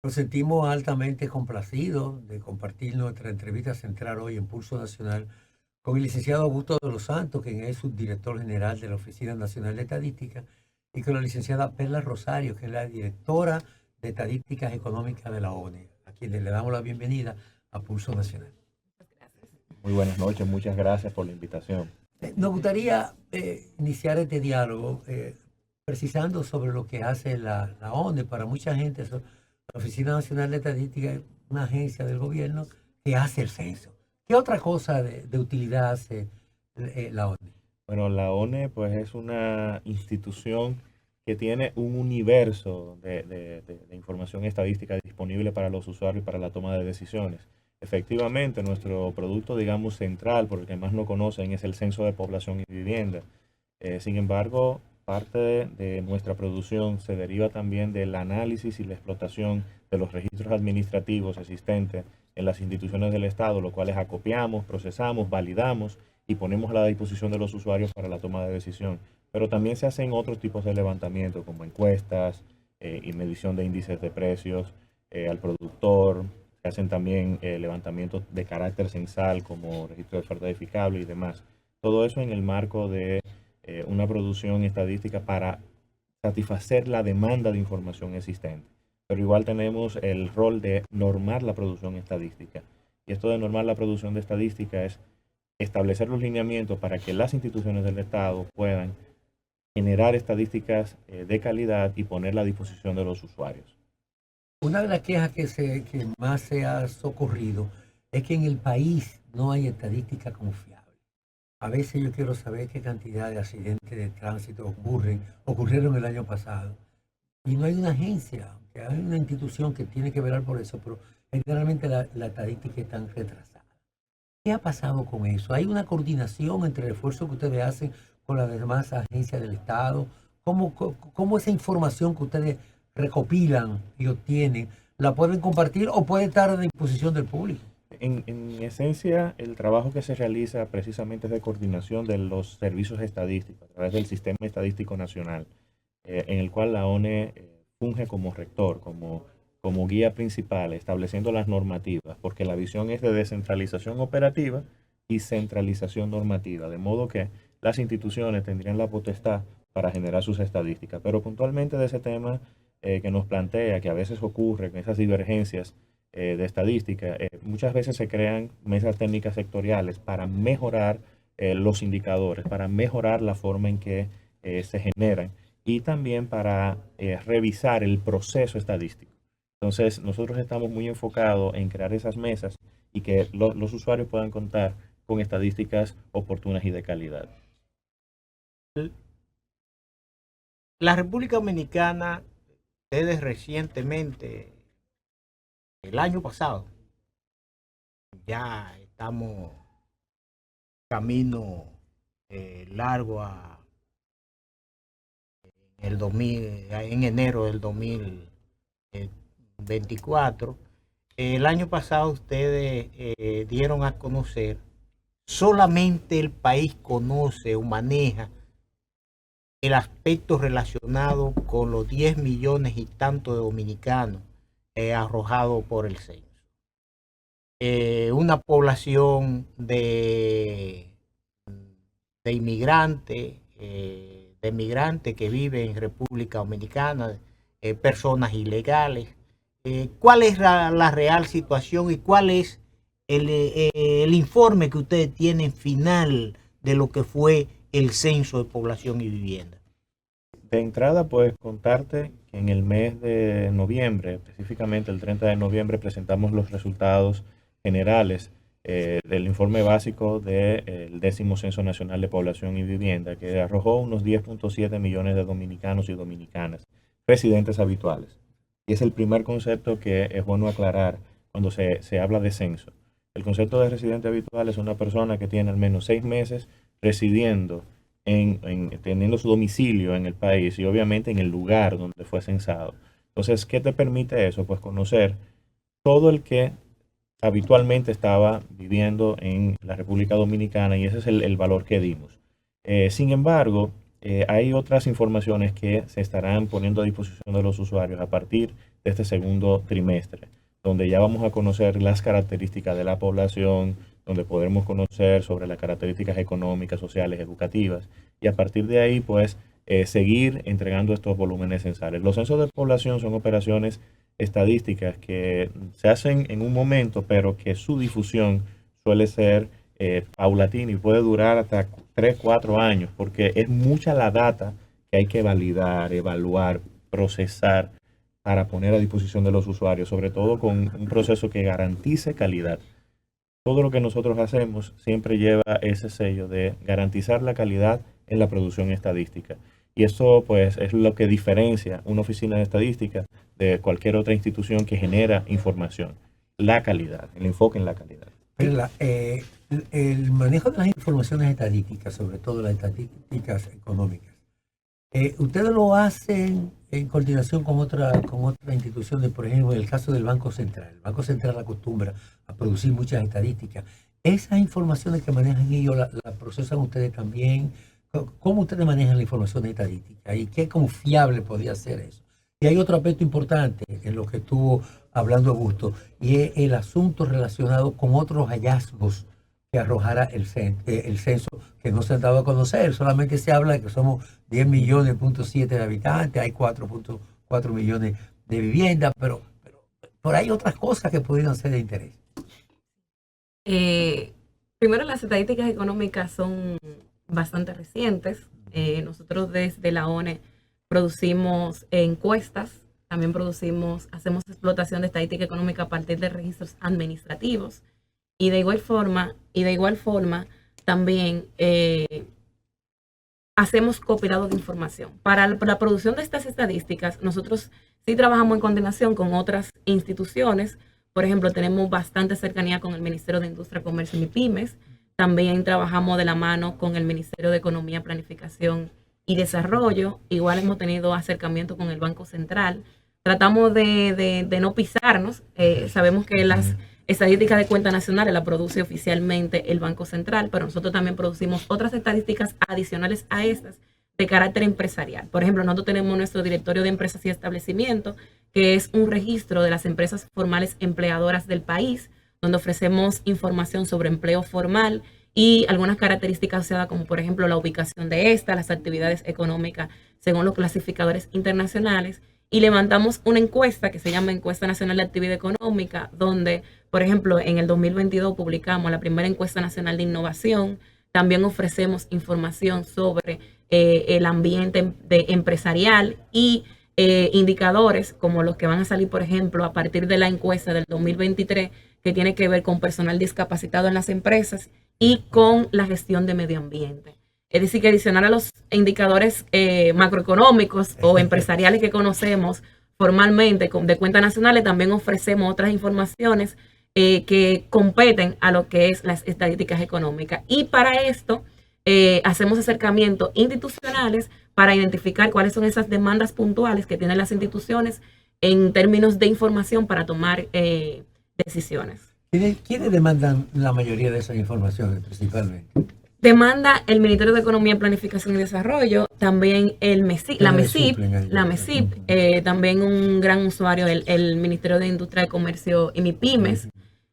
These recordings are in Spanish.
Nos sentimos altamente complacidos de compartir nuestra entrevista central hoy en Pulso Nacional con el licenciado Augusto de los Santos, quien es subdirector general de la Oficina Nacional de Estadística, y con la licenciada Perla Rosario, que es la directora de Estadísticas Económicas de la ONE, a quienes le damos la bienvenida a Pulso Nacional. Muy buenas noches, muchas gracias por la invitación. Nos gustaría iniciar este diálogo precisando sobre lo que hace la ONE. Para mucha gente, la Oficina Nacional de Estadística es una agencia del gobierno que hace el censo. ¿Qué otra cosa de utilidad hace la ONE? Bueno, la ONE pues es una institución que tiene un universo de información estadística disponible para los usuarios y para la toma de decisiones. Efectivamente, nuestro producto, digamos, central, por el que más lo conocen, es el Censo de Población y Vivienda. Sin embargo, parte de nuestra producción se deriva también del análisis y la explotación de los registros administrativos existentes en las instituciones del Estado, los cuales acopiamos, procesamos, validamos y ponemos a la disposición de los usuarios para la toma de decisión. Pero también se hacen otros tipos de levantamiento, como encuestas y medición de índices de precios al productor. Se hacen también levantamientos de carácter censal, como registro de oferta edificable y demás. Todo eso en el marco de una producción estadística para satisfacer la demanda de información existente. Pero igual tenemos el rol de normar la producción estadística. Y esto de normar la producción de estadística es establecer los lineamientos para que las instituciones del Estado puedan generar estadísticas de calidad y ponerla a disposición de los usuarios. Una de las quejas que más se ha socorrido es que en el país no hay estadística confiable. A veces yo quiero saber qué cantidad de accidentes de tránsito ocurrieron el año pasado. Y no hay una agencia, que hay una institución que tiene que velar por eso, pero generalmente la estadística está retrasada. ¿Qué ha pasado con eso? ¿Hay una coordinación entre el esfuerzo que ustedes hacen con las demás agencias del Estado? ¿Cómo esa información que ustedes recopilan y obtienen la pueden compartir o puede estar a disposición del público? En esencia, el trabajo que se realiza precisamente es de coordinación de los servicios estadísticos a través del Sistema Estadístico Nacional, en el cual la ONE funge como rector, como guía principal, estableciendo las normativas, porque la visión es de descentralización operativa y centralización normativa, de modo que las instituciones tendrían la potestad para generar sus estadísticas. Pero puntualmente de ese tema que nos plantea, que a veces ocurre con esas divergencias de estadística, muchas veces se crean mesas técnicas sectoriales para mejorar los indicadores, para mejorar la forma en que se generan y también para revisar el proceso estadístico. Entonces, nosotros estamos muy enfocados en crear esas mesas y que los usuarios puedan contar con estadísticas oportunas y de calidad. La República Dominicana, ustedes recientemente, el año pasado, ya estamos camino largo en enero del 2024. El año pasado ustedes dieron a conocer, solamente el país conoce o maneja el aspecto relacionado con los 10 millones y tanto de dominicanos arrojados por el censo. Una población de inmigrantes, que viven en República Dominicana, personas ilegales. ¿Cuál es la real situación y cuál es el informe que ustedes tienen final de lo que fue el censo de población y vivienda? De entrada, pues contarte que en el mes de noviembre, específicamente el 30 de noviembre, presentamos los resultados generales del informe básico del 10º Censo Nacional de Población y Vivienda, que arrojó unos 10.7 millones de dominicanos y dominicanas residentes habituales. Y es el primer concepto que es bueno aclarar cuando se habla de censo. El concepto de residente habitual es una persona que tiene al menos 6 meses residiendo teniendo su domicilio en el país y obviamente en el lugar donde fue censado. Entonces, ¿qué te permite eso? Pues conocer todo el que habitualmente estaba viviendo en la República Dominicana y ese es el valor que dimos. Sin embargo, hay otras informaciones que se estarán poniendo a disposición de los usuarios a partir de este segundo trimestre, donde ya vamos a conocer las características de la población, donde podremos conocer sobre las características económicas, sociales, educativas, y a partir de ahí, pues, seguir entregando estos volúmenes censales. Los censos de población son operaciones estadísticas que se hacen en un momento, pero que su difusión suele ser paulatina y puede durar hasta 3, 4 años, porque es mucha la data que hay que validar, evaluar, procesar para poner a disposición de los usuarios, sobre todo con un proceso que garantice calidad. Todo lo que nosotros hacemos siempre lleva ese sello de garantizar la calidad en la producción estadística. Y eso pues es lo que diferencia una oficina de estadística de cualquier otra institución que genera información. La calidad, el enfoque en la calidad. Perla, el manejo de las informaciones estadísticas, sobre todo las estadísticas económicas, ¿ustedes lo hacen en coordinación con otra institución? Por ejemplo, en el caso del Banco Central. El Banco Central acostumbra a producir muchas estadísticas. ¿Esas informaciones que manejan ellos las procesan ustedes también? ¿Cómo ustedes manejan la información estadística? ¿Y qué confiable podría ser eso? Y hay otro aspecto importante en lo que estuvo hablando Augusto, y es el asunto relacionado con otros hallazgos que arrojara el censo, que no se han dado a conocer. Solamente se habla de que somos 10 millones, .7 de habitantes, hay 4.4 millones de viviendas, pero por ahí otras cosas que pudieran ser de interés. Primero, las estadísticas económicas son bastante recientes. Nosotros desde la ONE producimos encuestas, también hacemos explotación de estadística económica a partir de registros administrativos, y de igual forma también hacemos compilado de información. Para la producción de estas estadísticas, nosotros sí trabajamos en coordinación con otras instituciones. Por ejemplo, tenemos bastante cercanía con el Ministerio de Industria, Comercio y MIPYMES. También trabajamos de la mano con el Ministerio de Economía, Planificación y Desarrollo. Igual hemos tenido acercamiento con el Banco Central. Tratamos de no pisarnos. Sabemos que las estadísticas de cuentas nacionales la produce oficialmente el Banco Central, pero nosotros también producimos otras estadísticas adicionales a estas de carácter empresarial. Por ejemplo, nosotros tenemos nuestro directorio de empresas y establecimientos, que es un registro de las empresas formales empleadoras del país, donde ofrecemos información sobre empleo formal y algunas características asociadas, como por ejemplo la ubicación de esta, las actividades económicas según los clasificadores internacionales. Y levantamos una encuesta que se llama Encuesta Nacional de Actividad Económica, donde, por ejemplo, en el 2022 publicamos la primera encuesta nacional de innovación. También ofrecemos información sobre el ambiente empresarial y indicadores como los que van a salir, por ejemplo, a partir de la encuesta del 2023, que tiene que ver con personal discapacitado en las empresas y con la gestión de medio ambiente. Es decir, que adicional a los indicadores macroeconómicos o empresariales que conocemos formalmente de cuentas nacionales, también ofrecemos otras informaciones que competen a lo que es las estadísticas económicas. Y para esto hacemos acercamientos institucionales para identificar cuáles son esas demandas puntuales que tienen las instituciones en términos de información para tomar decisiones. ¿Quiénes demandan la mayoría de esas informaciones principalmente? Demanda el Ministerio de Economía, Planificación y Desarrollo, también la MESIP, también un gran usuario, el Ministerio de Industria, Comercio y MIPYMES,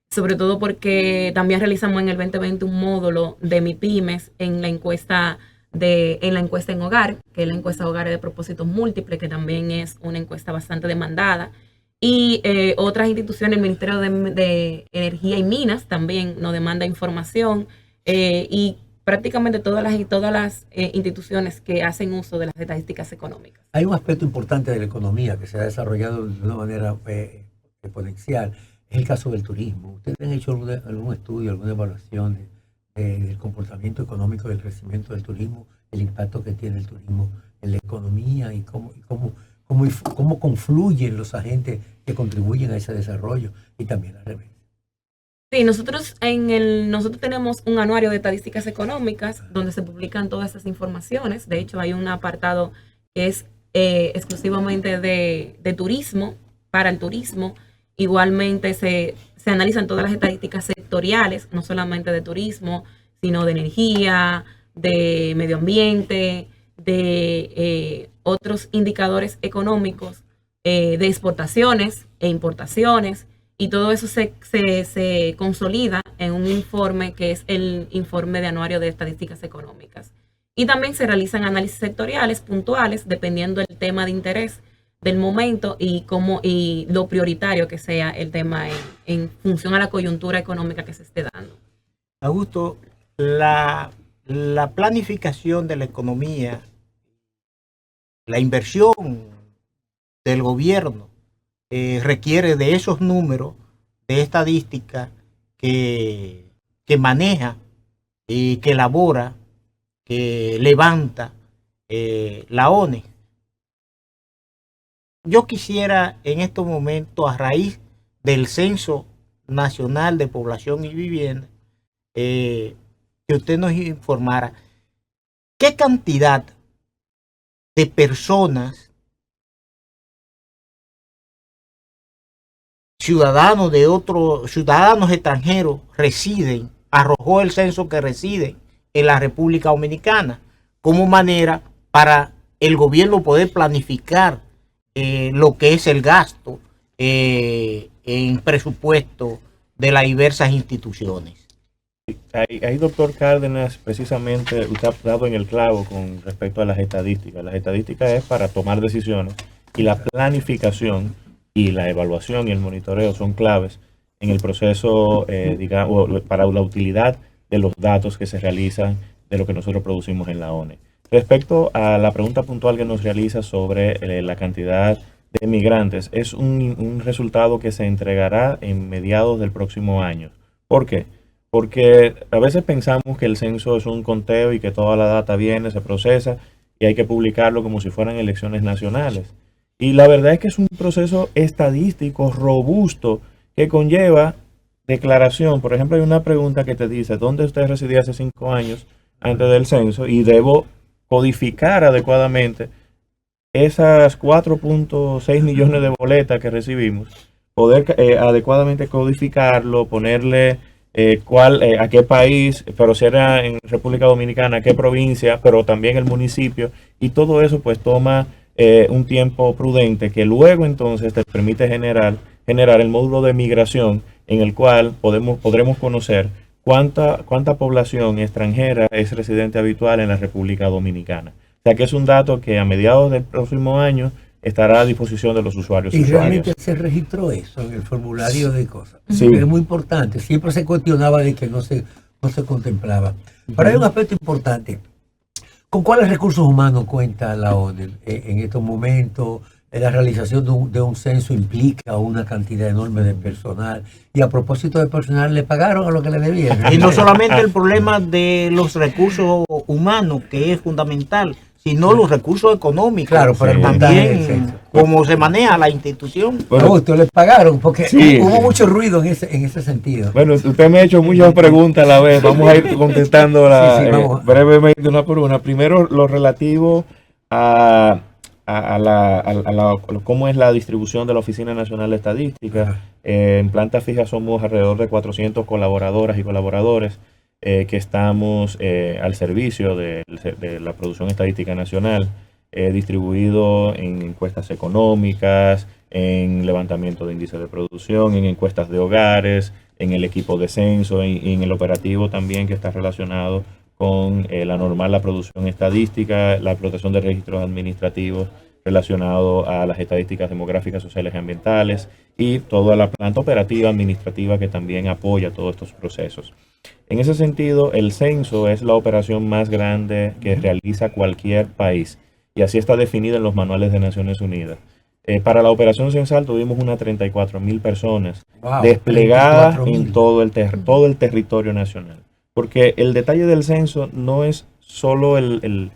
sobre todo porque también realizamos en el 2020 un módulo de MIPYMES en la encuesta en hogar, que es la encuesta hogares de propósitos múltiples, que también es una encuesta bastante demandada. Y otras instituciones, el Ministerio de Energía y Minas también nos demanda información, y prácticamente todas las instituciones que hacen uso de las estadísticas económicas. Hay un aspecto importante de la economía que se ha desarrollado de una manera exponencial, es el caso del turismo. ¿Ustedes han hecho algún estudio, alguna evaluación del comportamiento económico, del crecimiento del turismo, el impacto que tiene el turismo en la economía y cómo confluyen los agentes que contribuyen a ese desarrollo y también al revés? Sí, nosotros tenemos un anuario de estadísticas económicas donde se publican todas esas informaciones. De hecho, hay un apartado que es exclusivamente de turismo, para el turismo. Igualmente se analizan todas las estadísticas sectoriales, no solamente de turismo, sino de energía, de medio ambiente, de otros indicadores económicos de exportaciones e importaciones, y todo eso se consolida en un informe que es el informe de anuario de estadísticas económicas. Y también se realizan análisis sectoriales puntuales dependiendo del tema de interés del momento y lo prioritario que sea el tema en función a la coyuntura económica que se esté dando. Augusto, la planificación de la economía, la inversión del gobierno requiere de esos números de estadística que maneja y que elabora, que levanta la ONE. Yo quisiera en estos momentos, a raíz del Censo Nacional de Población y Vivienda, que usted nos informara qué cantidad de personas, ciudadanos extranjeros residen, arrojó el censo que residen en la República Dominicana, como manera para el gobierno poder planificar lo que es el gasto en presupuesto de las diversas instituciones. Ahí, doctor Cárdenas, precisamente usted ha dado en el clavo con respecto a las estadísticas. Las estadísticas es para tomar decisiones, y la planificación y la evaluación y el monitoreo son claves en el proceso, digamos, para la utilidad de los datos que se realizan de lo que nosotros producimos en la ONE. Respecto a la pregunta puntual que nos realiza sobre la cantidad de migrantes, es un resultado que se entregará en mediados del próximo año. ¿Por qué? Porque a veces pensamos que el censo es un conteo y que toda la data viene, se procesa y hay que publicarlo como si fueran elecciones nacionales. Y la verdad es que es un proceso estadístico robusto que conlleva declaración. Por ejemplo, hay una pregunta que te dice, ¿dónde usted residía hace 5 años antes del censo? Y debo codificar adecuadamente esas 4.6 millones de boletas que recibimos, poder adecuadamente codificarlo, ponerle a qué país, pero si era en República Dominicana, a qué provincia, pero también el municipio, y todo eso pues toma un tiempo prudente que luego entonces te permite generar el módulo de migración en el cual podremos conocer cuánta población extranjera es residente habitual en la República Dominicana. O sea que es un dato que a mediados del próximo año estará a disposición de los usuarios. Y realmente se registró eso en el formulario de cosas. Sí. Es muy importante. Siempre se cuestionaba de que no se contemplaba. Pero hay un aspecto importante. ¿Con cuáles recursos humanos cuenta la ONE en estos momentos? La realización de un censo implica una cantidad enorme de personal. Y a propósito de personal, ¿le pagaron a lo que le debían? Y no solamente el problema de los recursos humanos, que es fundamental, sino los recursos económicos. Claro, para el también cómo se maneja la institución. Bueno, ustedes les pagaron, porque sí, hubo mucho ruido en ese sentido. Bueno, usted me ha hecho muchas preguntas a la vez. Vamos a ir contestándolas brevemente una por una. Primero, lo relativo a cómo es la distribución de la Oficina Nacional de Estadística. En planta fija somos alrededor de 400 colaboradoras y colaboradores que estamos al servicio de la producción estadística nacional, distribuido en encuestas económicas, en levantamiento de índice de producción, en encuestas de hogares, en el equipo de censo, en el operativo también que está relacionado con la producción estadística, la explotación de registros administrativos relacionado a las estadísticas demográficas, sociales y ambientales, y toda la planta operativa administrativa que también apoya todos estos procesos. En ese sentido, el censo es la operación más grande que realiza cualquier país, y así está definido en los manuales de Naciones Unidas. Para la operación censal tuvimos unas 34.000 personas desplegadas en todo el territorio nacional. Porque el detalle del censo no es solo el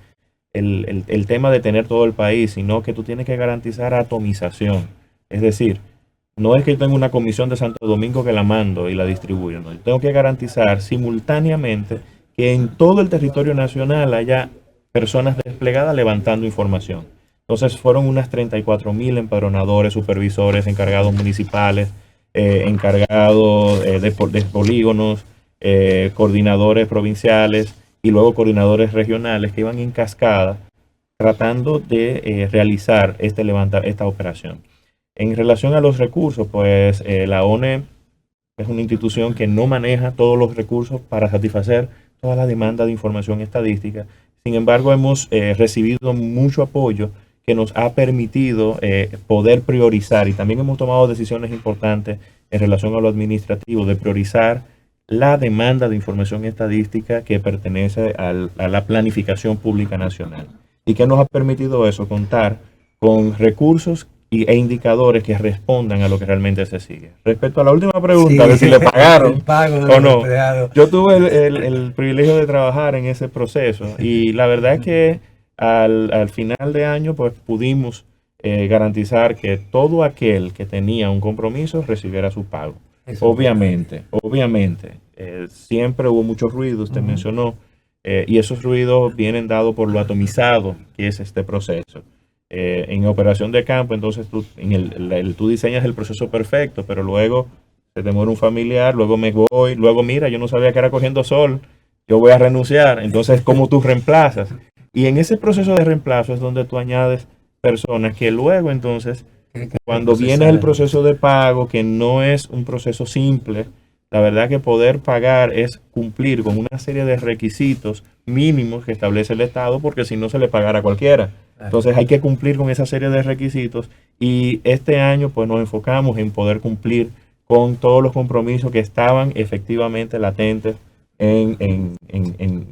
tema de tener todo el país, sino que tú tienes que garantizar atomización. Es decir, no es que yo tenga una comisión de Santo Domingo que la mando y la distribuyo. No, yo tengo que garantizar simultáneamente que en todo el territorio nacional haya personas desplegadas levantando información. Entonces fueron unas 34.000 empadronadores, supervisores, encargados municipales, encargados de polígonos, coordinadores provinciales y luego coordinadores regionales que iban en cascada tratando de realizar esta operación. En relación a los recursos, pues la ONE es una institución que no maneja todos los recursos para satisfacer toda la demanda de información estadística. Sin embargo, hemos recibido mucho apoyo que nos ha permitido poder priorizar, y también hemos tomado decisiones importantes en relación a lo administrativo, de priorizar la demanda de información estadística que pertenece a la planificación pública nacional. ¿Y qué nos ha permitido eso? Contar con recursos e indicadores que respondan a lo que realmente se sigue. Respecto a la última pregunta, de si le pagaron o no, yo tuve el privilegio de trabajar en ese proceso, y la verdad es que al final de año pues pudimos garantizar que todo aquel que tenía un compromiso recibiera su pago. Obviamente, siempre hubo mucho ruido, usted mencionó, y esos ruidos vienen dados por lo atomizado que es este proceso. En operación de campo, entonces tú diseñas el proceso perfecto, pero luego se te muere un familiar, luego me voy, luego mira, yo no sabía que era cogiendo sol, yo voy a renunciar. Entonces, ¿cómo tú reemplazas? Y en ese proceso de reemplazo es donde tú añades personas que luego entonces, cuando viene el proceso de pago, que no es un proceso simple, la verdad que poder pagar es cumplir con una serie de requisitos mínimos que establece el Estado, porque si no se le pagara a cualquiera. Entonces hay que cumplir con esa serie de requisitos, y este año pues nos enfocamos en poder cumplir con todos los compromisos que estaban efectivamente latentes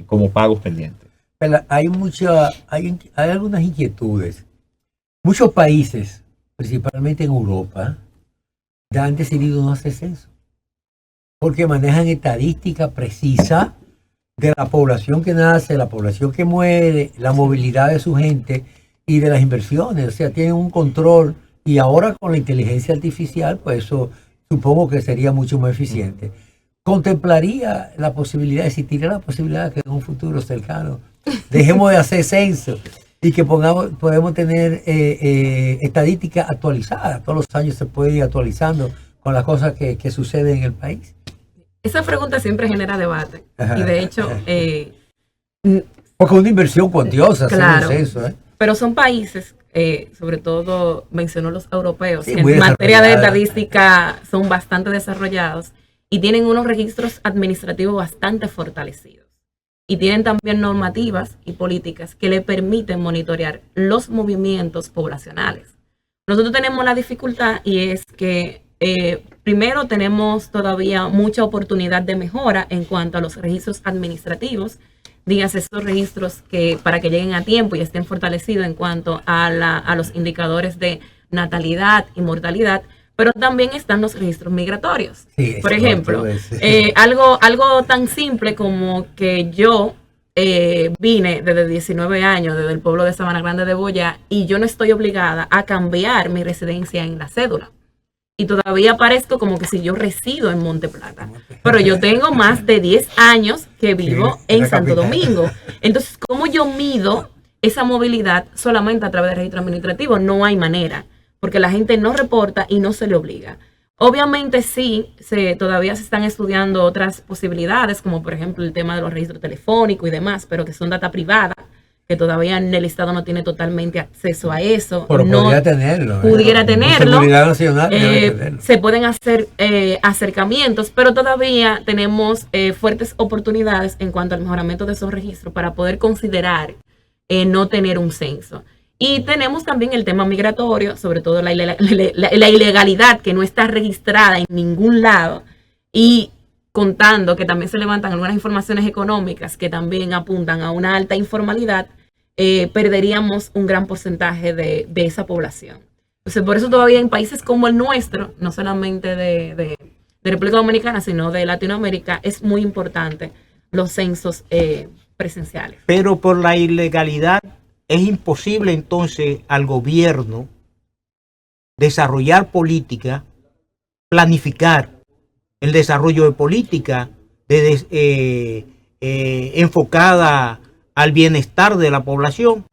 como pagos pendientes. Hay algunas inquietudes. Muchos países, principalmente en Europa, ya han decidido no hacer censo, porque manejan estadística precisa de la población que nace, la población que muere, la movilidad de su gente y de las inversiones. O sea, tienen un control, y ahora con la inteligencia artificial, pues eso supongo que sería mucho más eficiente. Contemplaría la posibilidad, existiría la posibilidad que en un futuro cercano dejemos de hacer censo y que podemos tener estadística actualizada. Todos los años se puede ir actualizando con las cosas que suceden en el país. Esa pregunta siempre genera debate. Y de hecho... porque es una inversión cuantiosa, claro, hacer un censo, pero son países, sobre todo mencionó los europeos, sí, que en materia de estadística son bastante desarrollados y tienen unos registros administrativos bastante fortalecidos. Y tienen también normativas y políticas que le permiten monitorear los movimientos poblacionales. Nosotros tenemos la dificultad, y es que primero tenemos todavía mucha oportunidad de mejora en cuanto a los registros administrativos, dígase esos registros que para que lleguen a tiempo y estén fortalecidos en cuanto a los indicadores de natalidad y mortalidad, pero también están los registros migratorios. Sí, por ejemplo, algo tan simple como que yo vine desde 19 años desde el pueblo de Sabana Grande de Boyá, y yo no estoy obligada a cambiar mi residencia en la cédula. Y todavía parezco como que si yo resido en Monte Plata. Pero yo tengo más de 10 años que vivo en Santo Domingo. Entonces, ¿cómo yo mido esa movilidad solamente a través del registro administrativo? No hay manera, porque la gente no reporta y no se le obliga. Obviamente sí, todavía se están estudiando otras posibilidades, como por ejemplo el tema de los registros telefónicos y demás, pero que son data privada, que todavía el Estado no tiene totalmente acceso a eso. Pero no podría tenerlo. Pudiera tenerlo. Seguridad Nacional debe tenerlo. Se pueden hacer acercamientos, pero todavía tenemos fuertes oportunidades en cuanto al mejoramiento de esos registros para poder considerar no tener un censo. Y tenemos también el tema migratorio, sobre todo la ilegalidad que no está registrada en ningún lado, y contando que también se levantan algunas informaciones económicas que también apuntan a una alta informalidad, perderíamos un gran porcentaje de esa población. Entonces, por eso todavía en países como el nuestro, no solamente de República Dominicana, sino de Latinoamérica, es muy importante los censos presenciales. Pero por la ilegalidad es imposible entonces al gobierno desarrollar política, planificar el desarrollo de política enfocada al bienestar de la población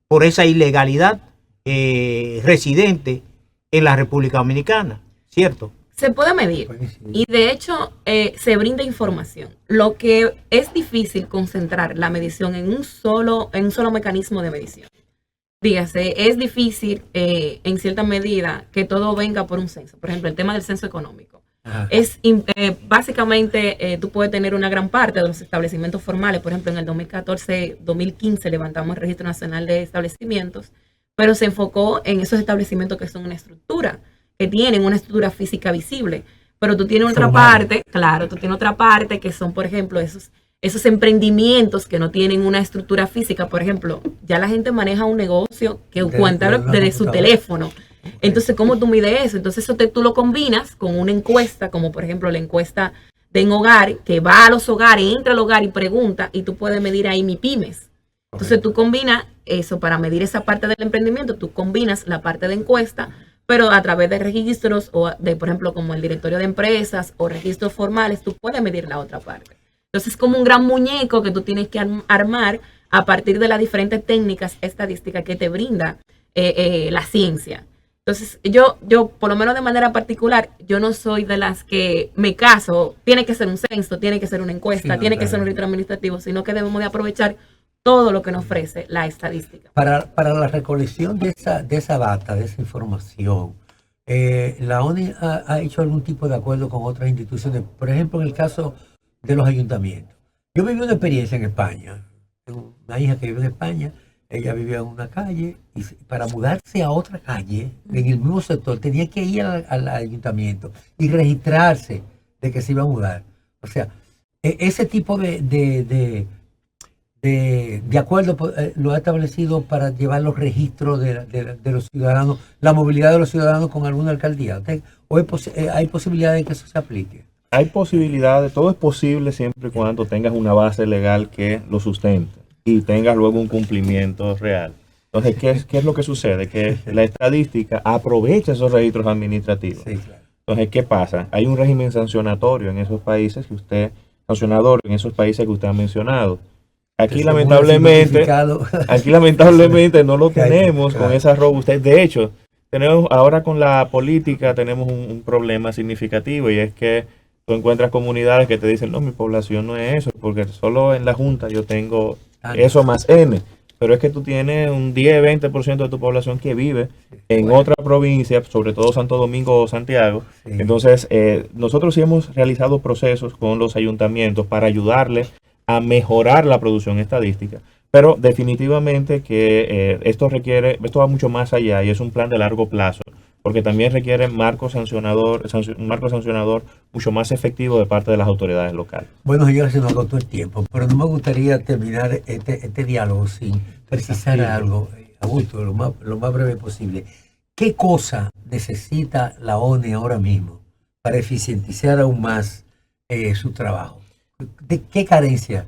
por esa ilegalidad residente en la República Dominicana, ¿cierto? Se puede medir y de hecho se brinda información. Lo que es difícil concentrar la medición en un solo mecanismo de medición. dígase, es difícil en cierta medida que todo venga por un censo. Por ejemplo, el tema del censo económico. Ajá. Básicamente, tú puedes tener una gran parte de los establecimientos formales. Por ejemplo, en el 2014-2015 levantamos el Registro Nacional de Establecimientos, pero se enfocó en esos establecimientos que son una estructura, que tienen una estructura física visible. Pero tú tienes otra parte, claro, tú tienes otra parte que son, por ejemplo, esos emprendimientos que no tienen una estructura física. Por ejemplo, ya la gente maneja un negocio que cuenta desde su teléfono. Entonces, ¿cómo tú mides eso? Entonces, eso tú lo combinas con una encuesta, como por ejemplo la encuesta de En Hogar, que va a los hogares, entra al hogar y pregunta, y tú puedes medir ahí MIPYMES. Entonces, tú combinas eso para medir esa parte del emprendimiento, tú combinas la parte de encuesta, pero a través de registros o de, por ejemplo, como el directorio de empresas o registros formales, tú puedes medir la otra parte. Entonces, es como un gran muñeco que tú tienes que armar a partir de las diferentes técnicas estadísticas que te brinda la ciencia. Entonces, yo, por lo menos de manera particular, yo no soy de las que me caso, tiene que ser un censo, tiene que ser una encuesta, tiene que ser un registro administrativo, sino que debemos de aprovechar todo lo que nos ofrece la estadística. Para la recolección de esa data, de esa información, la ONU ha hecho algún tipo de acuerdo con otras instituciones, por ejemplo, en el caso de los ayuntamientos. Yo viví una experiencia en España, tengo una hija que vive en España. Ella vivía en una calle y para mudarse a otra calle, en el mismo sector, tenía que ir al ayuntamiento y registrarse de que se iba a mudar. O sea, ese tipo de acuerdo lo ha establecido para llevar los registros de los ciudadanos, la movilidad de los ciudadanos con alguna alcaldía. ¿O hay posibilidad de que eso se aplique? Hay posibilidades, todo es posible siempre y cuando tengas una base legal que lo sustente y tengas luego un cumplimiento real. Entonces, ¿qué es lo que sucede? Que la estadística aprovecha esos registros administrativos. Sí, claro. Entonces, ¿qué pasa? Hay un régimen sancionatorio en esos países que usted ha mencionado. Aquí lamentablemente no lo tenemos con esa robustez. De hecho, ahora con la política tenemos un problema significativo, y es que tú encuentras comunidades que te dicen, no, mi población no es eso, porque solo en la Junta yo tengo eso más N. Pero es que tú tienes un 10-20% de tu población que vive en otra provincia, sobre todo Santo Domingo o Santiago. Sí. Entonces, nosotros sí hemos realizado procesos con los ayuntamientos para ayudarles a mejorar la producción estadística. Pero definitivamente que esto va mucho más allá y es un plan de largo plazo, porque también requiere un marco sancionador mucho más efectivo de parte de las autoridades locales. Bueno, señores, se nos agotó el tiempo, pero no me gustaría terminar este diálogo sin precisar algo, Augusto, lo más breve posible. ¿Qué cosa necesita la ONU ahora mismo para eficientizar aún más su trabajo? ¿De qué carencia?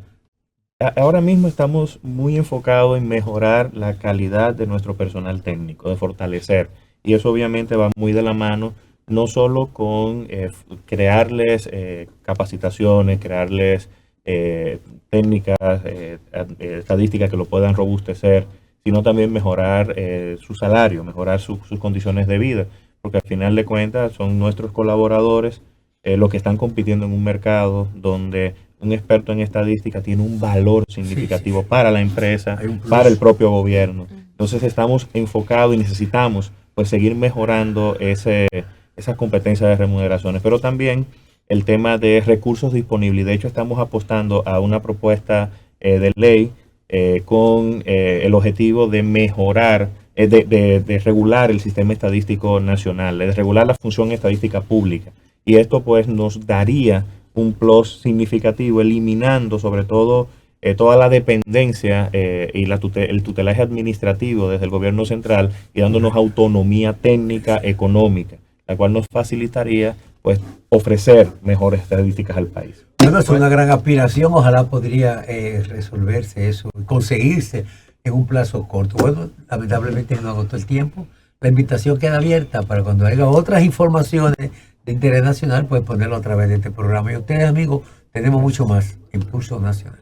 Ahora mismo estamos muy enfocados en mejorar la calidad de nuestro personal técnico, de fortalecer. Y eso obviamente va muy de la mano, no solo con crearles capacitaciones, crearles técnicas, estadísticas que lo puedan robustecer, sino también mejorar su salario, mejorar sus condiciones de vida, porque al final de cuentas son nuestros colaboradores los que están compitiendo en un mercado donde un experto en estadística tiene un valor significativo para la empresa, para el propio gobierno. Entonces estamos enfocados y necesitamos pues seguir mejorando esas competencias de remuneraciones, pero también el tema de recursos disponibles. De hecho, estamos apostando a una propuesta de ley con el objetivo de mejorar, de regular el sistema estadístico nacional, de regular la función estadística pública. Y esto pues nos daría un plus significativo, eliminando sobre todo toda la dependencia y el tutelaje administrativo desde el gobierno central y dándonos autonomía técnica, económica, la cual nos facilitaría pues ofrecer mejores estadísticas al país. Bueno, es una gran aspiración, ojalá podría resolverse eso, conseguirse en un plazo corto. Bueno, lamentablemente no agotó el tiempo. La invitación queda abierta para cuando haya otras informaciones de interés nacional, pues ponerlo a través de este programa. Y ustedes, amigos, tenemos mucho más Impulso Nacional.